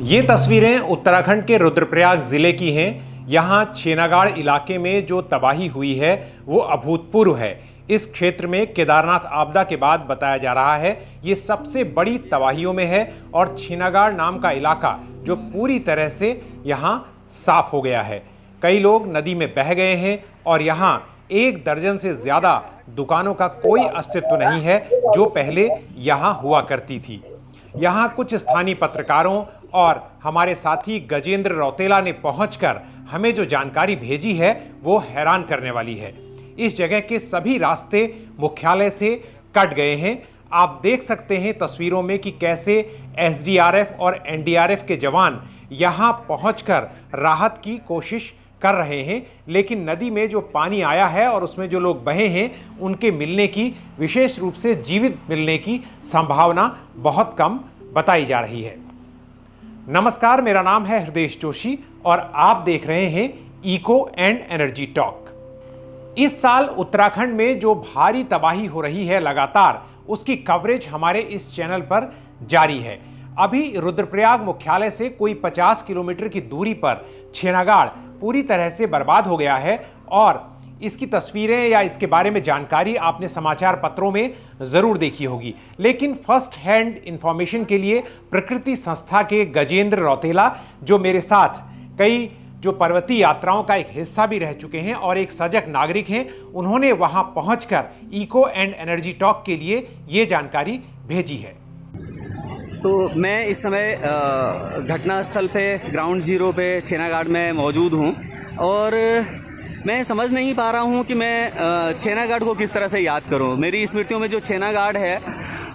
ये तस्वीरें उत्तराखंड के रुद्रप्रयाग जिले की हैं। यहाँ छेनागाड़ इलाके में जो तबाही हुई है वो अभूतपूर्व है। इस क्षेत्र में केदारनाथ आपदा के बाद बताया जा रहा है ये सबसे बड़ी तबाहियों में है और छेनागाड़ नाम का इलाका जो पूरी तरह से यहाँ साफ हो गया है। कई लोग नदी में बह गए हैं और यहाँ 1 दर्जन से ज्यादा दुकानों का कोई अस्तित्व नहीं है जो पहले यहाँ हुआ करती थी। यहाँ कुछ स्थानीय पत्रकारों और हमारे साथी गजेंद्र रौतेला ने पहुंचकर हमें जो जानकारी भेजी है वो हैरान करने वाली है। इस जगह के सभी रास्ते मुख्यालय से कट गए हैं। आप देख सकते हैं तस्वीरों में कि कैसे एसडीआरएफ और एनडीआरएफ के जवान यहाँ पहुंचकर राहत की कोशिश कर रहे हैं, लेकिन नदी में जो पानी आया है और उसमें जो लोग बहे हैं उनके मिलने की, विशेष रूप से जीवित मिलने की संभावना बहुत कम बताई जा रही है। नमस्कार, मेरा नाम है हृदय जोशी और आप देख रहे हैं इको एंड एनर्जी टॉक। इस साल उत्तराखंड में जो भारी तबाही हो रही है लगातार, उसकी कवरेज हमारे इस चैनल पर जारी है। अभी रुद्रप्रयाग मुख्यालय से कोई 50 किलोमीटर की दूरी पर छेनागाड़ पूरी तरह से बर्बाद हो गया है और इसकी तस्वीरें या इसके बारे में जानकारी आपने समाचार पत्रों में जरूर देखी होगी, लेकिन फर्स्ट हैंड इंफॉर्मेशन के लिए प्रकृति संस्था के गजेंद्र रौतेला, जो मेरे साथ कई जो पर्वतीय यात्राओं का एक हिस्सा भी रह चुके हैं और एक सजग नागरिक हैं, उन्होंने वहां पहुंचकर इको एंड एनर्जी टॉक के लिए ये जानकारी भेजी है। तो मैं इस समय घटनास्थल पे ग्राउंड जीरो पे छेनागाड़ में मौजूद हूँ और मैं समझ नहीं पा रहा हूँ कि मैं छेनागाड़ को किस तरह से याद करूँ। मेरी स्मृतियों में जो छेनागाड़ है,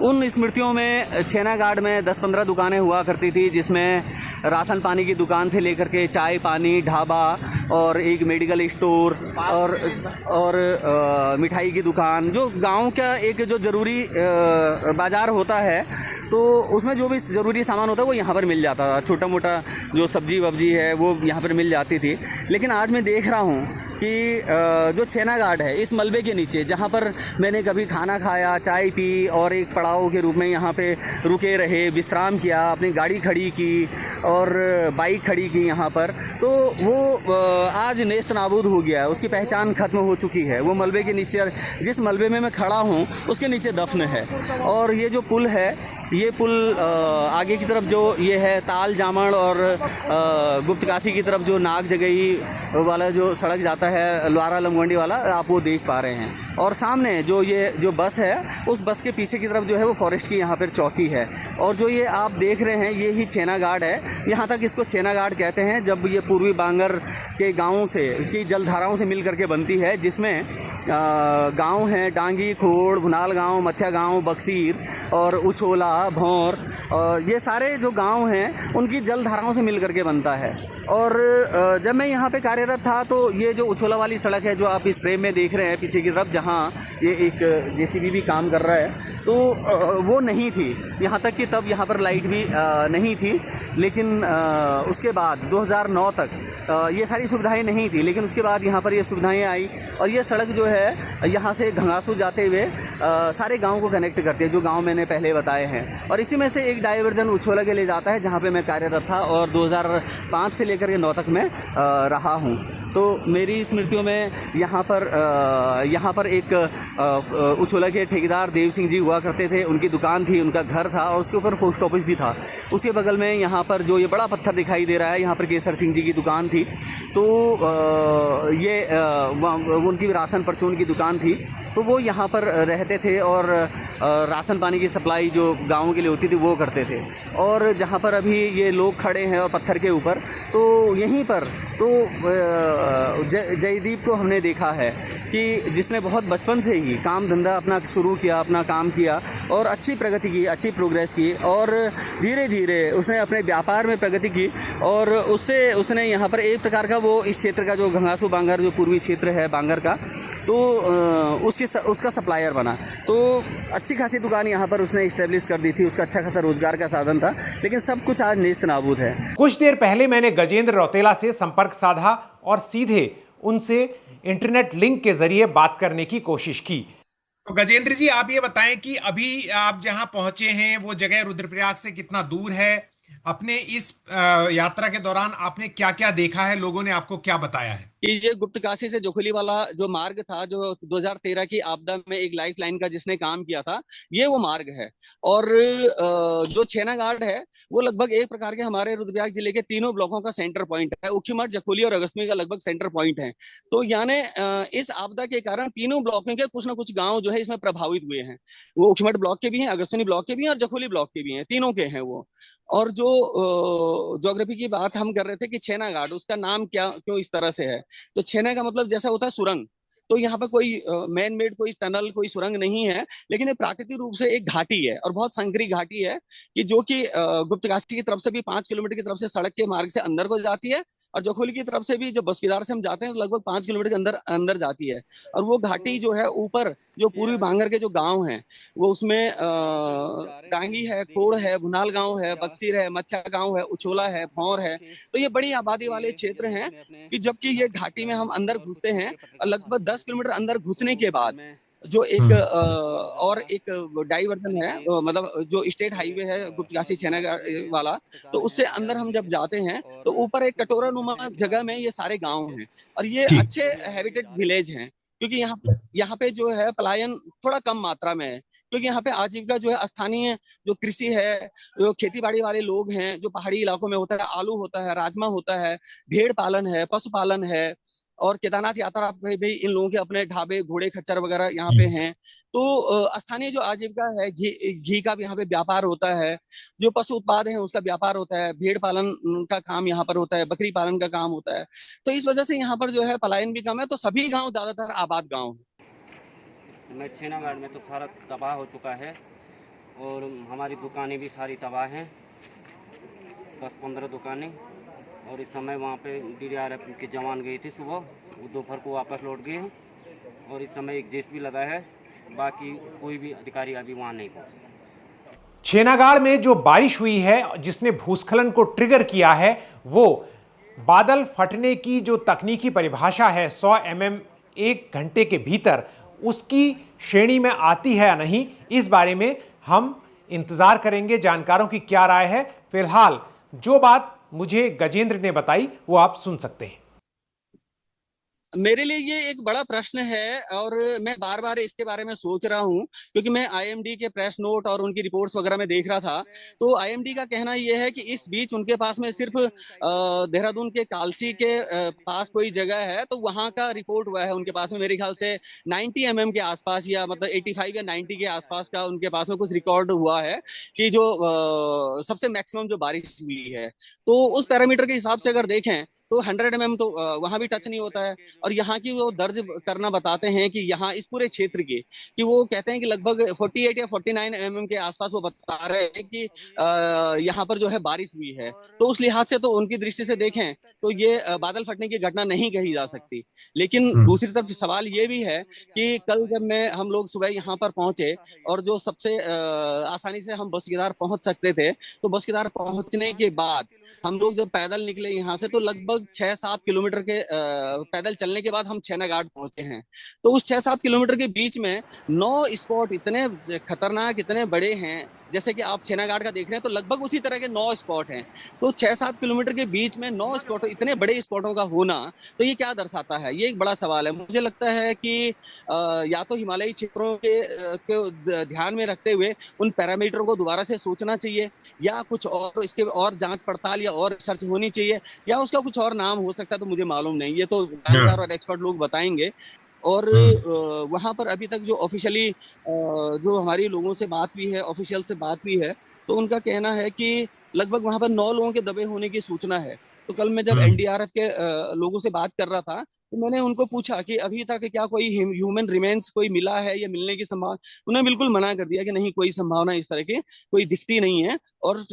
उन स्मृतियों में छेनागाड़ में 10-15 दुकानें हुआ करती थी, जिसमें राशन पानी की दुकान से लेकर के चाय पानी ढाबा और एक मेडिकल स्टोर और मिठाई की दुकान, जो गांव का एक जो ज़रूरी बाज़ार होता है, तो उसमें जो भी ज़रूरी सामान होता है वो यहाँ पर मिल जाता था। छोटा मोटा जो सब्जी वब्जी है वो यहाँ पर मिल जाती थी। लेकिन आज मैं देख रहा हूँ कि जो छेनागाड़ है, इस मलबे के नीचे जहाँ पर मैंने कभी खाना खाया, चाय पी और एक पड़ाव के रूप में यहाँ पे रुके रहे, विश्राम किया, अपनी गाड़ी खड़ी की और बाइक खड़ी की यहाँ पर, तो वो आज नेस्त नाबूद हो गया है। उसकी पहचान खत्म हो चुकी है। वो मलबे के नीचे, जिस मलबे में मैं खड़ा हूँ उसके नीचे दफन है। और ये जो पुल है, ये पुल आगे की तरफ जो ये है ताल जामण और गुप्तकाशी की तरफ जो नाग जगही वाला जो सड़क जाता है, लवारा लमगंडी वाला, आप वो देख पा रहे हैं। और सामने जो ये जो बस है, उस बस के पीछे की तरफ जो है वो फॉरेस्ट की यहाँ पर चौकी है। और जो ये आप देख रहे हैं ये ही छेनागाड़ है। यहाँ तक इसको छेनागाड़ कहते हैं जब ये पूर्वी बांगर के गाँवों से की जलधाराओं से मिल करके बनती है, जिसमें गाँव हैं डांगी, खोड़, भुनाल गाँव, मथिया गाँव, बक्सीर और उछोला, भौर, ये सारे जो गांव हैं उनकी जलधाराओं से मिल करके बनता है। और जब मैं यहाँ पे कार्यरत था तो ये जो उछोला वाली सड़क है जो आप इस फ्रेम में देख रहे हैं पीछे की तरफ, जहाँ ये एक जेसीबी भी काम कर रहा है, तो वो नहीं थी। यहाँ तक कि तब यहाँ पर लाइट भी नहीं थी। लेकिन उसके बाद 2009 तक ये सारी सुविधाएं नहीं थी, लेकिन उसके बाद यहाँ पर ये सुविधाएं आई और ये सड़क जो है यहाँ से घंगासू जाते हुए सारे गांव को कनेक्ट करती है, जो गांव मैंने पहले बताए हैं। और इसी में से एक डाइवर्जन उछोला के लिए जाता है, जहाँ पे मैं कार्यरत था और 2005 से लेकर के 9 तक मैं रहा हूँ। तो मेरी स्मृतियों में यहाँ पर एक उछोला के ठेकेदार देव सिंह जी हुआ करते थे। उनकी दुकान थी, उनका घर था और उसके ऊपर पोस्ट ऑफिस भी था। उसके बगल में यहाँ पर जो ये बड़ा पत्थर दिखाई दे रहा है, यहाँ पर केसर सिंह जी की दुकान थी। तो ये उनकी राशन परचून की दुकान थी, तो वो यहाँ पर रहते थे और राशन पानी की सप्लाई जो गाँव के लिए होती थी वो करते थे। और जहाँ पर अभी ये लोग खड़े हैं और पत्थर के ऊपर, तो यहीं पर तो जयदीप को हमने देखा है कि जिसने बहुत बचपन से ही काम धंधा अपना शुरू किया, अपना काम किया और अच्छी प्रगति की, अच्छी प्रोग्रेस की और धीरे धीरे उसने अपने व्यापार में प्रगति की। और उससे उसने यहाँ पर एक प्रकार का वो इस क्षेत्र का जो घंगासू बांगर जो पूर्वी क्षेत्र है बांगर का, तो उसका सप्लायर बना। तो अच्छी खासी दुकान यहाँ पर उसने इस्टेब्लिश कर दी थी, उसका अच्छा खासा रोजगार का साधन था। लेकिन सब कुछ आज नेस्त नाबूद है। कुछ देर पहले मैंने गजेंद्र रौतेला से संपर्क साधा और सीधे उनसे इंटरनेट लिंक के जरिए बात करने की कोशिश की। तो गजेंद्र जी, आप ये बताएं कि अभी आप जहां पहुंचे हैं वो जगह रुद्रप्रयाग से कितना दूर है अपने इस यात्रा के दौरान आपने क्या क्या देखा है, लोगों ने आपको क्या बताया है? कि ये गुप्त काशी से जोखुली वाला जो मार्ग था, जो 2013 की आपदा में एक लाइफ लाइन का जिसने काम किया था, ये वो मार्ग है। और जो छेना घाट है, वो लगभग एक प्रकार के हमारे रुद्रप्रयाग जिले के तीनों ब्लॉकों का सेंटर पॉइंट है। उखीमठ, जखुली और अगस्त्य का लगभग सेंटर पॉइंट है। तो यानी इस आपदा के कारण तीनों ब्लॉकों के कुछ ना कुछ गांव जो है इसमें प्रभावित हुए हैं। वो उखीमठ ब्लॉक के भी हैं, अगस्त्यनी ब्लॉक के भी हैं और जखुली ब्लॉक के भी हैं, तीनों के हैं वो। और जो ज्योग्राफी की बात हम कर रहे थे कि छेना घाट, उसका नाम क्या क्यों इस तरह से है, तो छेना का मतलब जैसा होता है सुरंग। तो यहाँ पर कोई मैन मेड कोई टनल कोई सुरंग नहीं है, लेकिन ये प्राकृतिक रूप से एक घाटी है और बहुत संकरी घाटी है, कि जो कि गुप्त काशी की तरफ से भी 5 किलोमीटर की तरफ से सड़क के मार्ग से अंदर को जाती है, और जोखोली की तरफ से भी जब बस्कीदार से हम जाते हैं तो लगभग 5 किलोमीटर के अंदर अंदर जाती है। और वो घाटी जो है ऊपर, जो पूर्वी बांगर के जो गांव हैं, वो उसमें डांगी है, खोड़ है, भुनाल गांव है, बक्सीर है, मच्छा गांव है, उछोला है, भौर है। तो ये बड़ी आबादी वाले क्षेत्र हैं, कि जबकि ये घाटी में हम अंदर घुसते हैं, और लगभग 10 किलोमीटर अंदर घुसने के बाद जो एक और एक डाइवर्जन है, मतलब जो स्टेट हाईवे है गुप्तकाशी सेना वाला, तो उससे अंदर हम जब जाते हैं तो ऊपर एक कटोरा नुमा जगह में ये सारे गांव हैं, और ये ठीक। अच्छे हैबिटेट विलेज हैं। क्योंकि यहाँ पे जो है पलायन थोड़ा कम मात्रा में है, क्योंकि यहाँ पे आजीविका जो है स्थानीय जो कृषि है, जो खेती बाड़ी वाले लोग हैं, जो पहाड़ी इलाकों में होता है, आलू होता है, राजमा होता है, भेड़ पालन है, पशुपालन है। और केदारनाथ यात्रा पे भी इन लोगों के अपने ढाबे, घोड़े खच्चर वगैरह यहाँ पे हैं। तो स्थानीय जो आजीविका है, घी का भी यहाँ पे व्यापार होता है, जो पशु उत्पाद है उसका व्यापार होता है, भेड़ पालन का काम यहाँ पर होता है, बकरी पालन का काम होता है। तो इस वजह से यहाँ पर जो है पलायन भी कम है, तो सभी गांव ज्यादातर आबाद गांव है। मैं छेनागढ़ में तो सारा तबाह हो चुका है, और हमारी दुकानें भी सारी तबाह हैं, 10-15 दुकानें। और इस समय वहाँ पे DDRF के जवान गए थे सुबह, वो दोपहर को वापस लौट गए हैं। और इस समय एक जेसीबी लगा है, बाकी कोई भी अधिकारी अभी वहाँ नहीं पहुँचे। छेनागाड़ में जो बारिश हुई है जिसने भूस्खलन को ट्रिगर किया है, वो बादल फटने की जो तकनीकी परिभाषा है 100 mm 1 घंटे के भीतर, उसकी श्रेणी में आती है या नहीं, इस बारे में हम इंतजार करेंगे जानकारों की क्या राय है। फिलहाल जो बात मुझे गजेंद्र ने बताई वो आप सुन सकते हैं। मेरे लिए ये एक बड़ा प्रश्न है, और मैं बार बार इसके बारे में सोच रहा हूँ, क्योंकि मैं आईएमडी के प्रेस नोट और उनकी रिपोर्ट्स वगैरह में देख रहा था। तो आईएमडी का कहना यह है कि इस बीच उनके पास में सिर्फ देहरादून के कालसी के पास कोई जगह है, तो वहां का रिपोर्ट हुआ है उनके पास में, मेरे ख्याल से 90 के आसपास, या मतलब 85 या 90 के आसपास का उनके पास में कुछ रिकॉर्ड हुआ है, कि जो सबसे मैक्सिमम जो बारिश हुई है। तो उस पैरामीटर के हिसाब से अगर देखें तो 100 mm तो वहां भी टच नहीं होता है। और यहाँ की वो दर्ज करना बताते हैं कि यहाँ इस पूरे क्षेत्र की, कि वो कहते हैं कि लगभग 48 या 49 mm के आसपास वो बता रहे हैं कि यहाँ पर जो है बारिश हुई है। तो उस लिहाज से तो उनकी दृष्टि से देखें तो ये बादल फटने की घटना नहीं कही जा सकती। लेकिन दूसरी तरफ सवाल ये भी है कि कल जब हम लोग सुबह यहाँ पर पहुंचे, और जो सबसे आसानी से हम बसकीदार पहुंच सकते थे, तो बसकीदार पहुंचने के बाद हम लोग जब पैदल निकले यहाँ से, तो लगभग 6-7 किलोमीटर के पैदल चलने के बाद हम छेना घाट पहुंचे हैं। तो उस 6-7 किलोमीटर के बीच में 9 स्पॉट इतने खतरनाक, इतने बड़े हैं, जैसे कि आप छेना घाट का देख रहे हैं, तो लगभग उसी तरह के 9 स्पॉट हैं। तो 6-7 किलोमीटर के बीच में 9 स्पॉट, इतने बड़े स्पॉटों का होना, तो ये क्या दर्शाता है? ये एक बड़ा सवाल है। मुझे लगता है कि या तो हिमालयी क्षेत्रों के ध्यान में रखते हुए उन पैरामीटरों को दोबारा से सोचना चाहिए, या कुछ और इसके और जांच पड़ताल या और रिसर्च होनी चाहिए, या उसका कुछ और नाम हो सकता है, तो मुझे मालूम नहीं, ये तो जानकार और एक्सपर्ट लोग बताएंगे। और वहां पर अभी तक जो ऑफिशियली जो हमारी लोगों से बात हुई है, ऑफिशियल से बात हुई है, तो उनका कहना है कि लगभग वहां पर 9 लोगों के दबे होने की सूचना है। तो कल मैं जब एनडीआरएफ के लोगों से बात कर रहा था, तो मैंने उनको पूछा कि अभी तक क्या कोई ह्यूमन रिमेन्स कोई मिला है या मिलने की संभावना, उन्होंने बिल्कुल मना कर दिया कि नहीं, कोई संभावना इस तरह की कोई दिखती नहीं है। और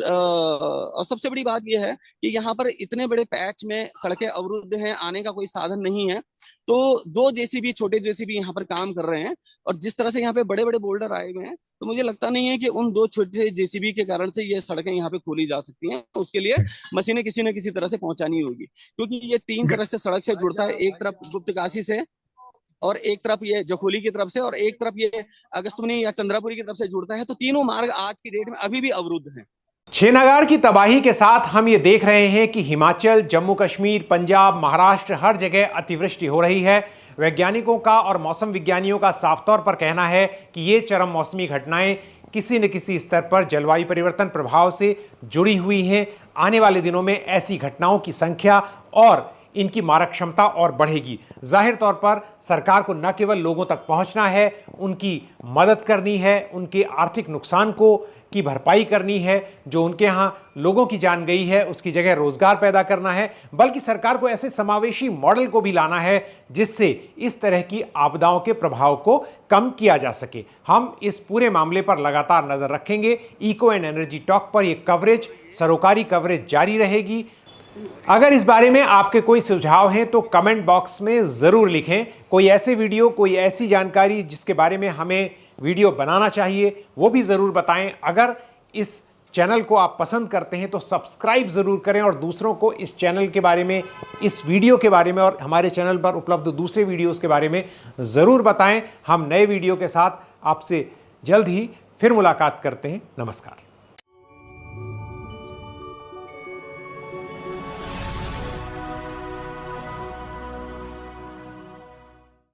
सबसे बड़ी बात यह है कि यहाँ पर इतने बड़े पैच में सड़कें अवरुद्ध हैं, आने का कोई साधन नहीं है। तो 2 जेसीबी, छोटे जेसीबी यहाँ पर काम कर रहे हैं, और जिस तरह से यहाँ पे बड़े बड़े बोल्डर आए हुए हैं, तो मुझे लगता नहीं है कि उन 2 छोटे जेसीबी के कारण से ये सड़कें यहाँ पे खोली जा सकती हैं। उसके लिए मशीनें किसी न किसी तरह से पहुंचानी होगी, क्योंकि ये 3 तरह से सड़क से जुड़ता है, एक तरफ गुप्तकाशी से, और एक तरफ ये जखोली की तरफ से, और एक तरफ ये अगस्तुमनी या चंद्रापुरी की तरफ से जुड़ता है। तो तीनों मार्ग आज की डेट में अभी भी अवरुद्ध हैं। छेनागाड़ की तबाही के साथ हम ये देख रहे हैं कि हिमाचल, जम्मू कश्मीर, पंजाब, महाराष्ट्र हर जगह अतिवृष्टि हो रही है। वैज्ञानिकों का और मौसम विज्ञानियों का साफ तौर पर कहना है कि ये चरम मौसमी घटनाएं किसी न किसी स्तर पर जलवायु परिवर्तन प्रभाव से जुड़ी हुई हैं। आने वाले दिनों में ऐसी घटनाओं की संख्या और इनकी मारक क्षमता और बढ़ेगी। जाहिर तौर पर सरकार को न केवल लोगों तक पहुंचना है, उनकी मदद करनी है, उनके आर्थिक नुकसान को की भरपाई करनी है, जो उनके यहाँ लोगों की जान गई है उसकी जगह रोजगार पैदा करना है, बल्कि सरकार को ऐसे समावेशी मॉडल को भी लाना है जिससे इस तरह की आपदाओं के प्रभाव को कम किया जा सके। हम इस पूरे मामले पर लगातार नजर रखेंगे। इको एंड एनर्जी टॉक पर यह कवरेज, सरोकारी कवरेज जारी रहेगी। अगर इस बारे में आपके कोई सुझाव हैं तो कमेंट बॉक्स में ज़रूर लिखें। कोई ऐसे वीडियो, कोई ऐसी जानकारी जिसके बारे में हमें वीडियो बनाना चाहिए, वो भी ज़रूर बताएं। अगर इस चैनल को आप पसंद करते हैं तो सब्सक्राइब ज़रूर करें और दूसरों को इस चैनल के बारे में, इस वीडियो के बारे में और हमारे चैनल पर उपलब्ध दूसरे वीडियोज़ के बारे में ज़रूर बताएं। हम नए वीडियो के साथ आपसे जल्द ही फिर मुलाकात करते हैं। नमस्कार।